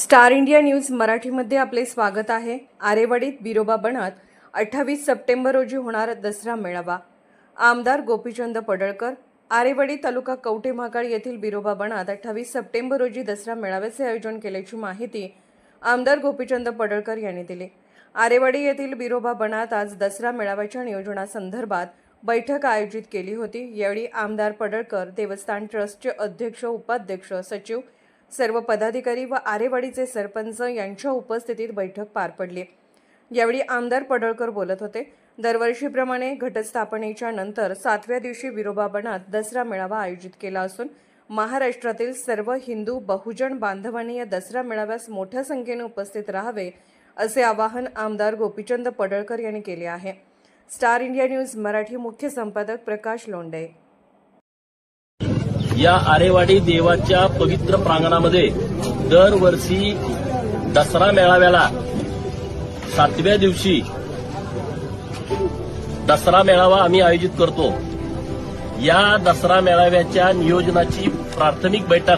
Star India news मराठीमध्ये आपले स्वागत आहे। आरेवाडीत बिरोबा बनात 28 सप्टेंबर रोजी होणार दसरा मेळावा। आमदार गोपीचंद पडळकर। आरेवाडी तालुका कवठे महाकाळ येथील बिरोबा बनात 28 सप्टेंबर रोजी दसरा मेळाव्याचे आयोजन केल्याची माहिती आमदार गोपीचंद पडळकर यांनी दिली। आरेवाडी येथील बिरोबा बनात आज दसरा मेळाव्याच्या नियोजनासंदर्भात बैठक आयोजित केली होती। यावेळी आमदार पडळकर, देवस्थान ट्रस्टचे अध्यक्ष, उपाध्यक्ष, सचिव, सर्व पदाधिकारी व आरेवाडीचे सरपंच यांच्या उपस्थितीत बैठक पार पडली। यावेळी आमदार पडळकर बोलत होते। दरवर्षीप्रमाणे घटस्थापनेच्या नंतर 7व्या दिवशी बिरोबा बनात दसरा मेळावा आयोजित केला असून महाराष्ट्रातील सर्व हिंदू बहुजन बांधवांनी या दसरा मेळाव्यास मोठ्या संख्येने उपस्थित राहावे असे आवाहन आमदार गोपीचंद पडळकर यांनी केले आहे। स्टार इंडिया न्यूज मराठी मुख्य संपादक प्रकाश लोंढे। या आरेवाडी देवाच्या पवित्र प्रांगणामध्ये दरवर्षी दसरा मेळाव्याला 7व्या दिवशी दसरा मेळावा आम्ही आयोजित करतो। या दसरा मेळाव्याच्या नियोजनाची प्राथमिक बैठक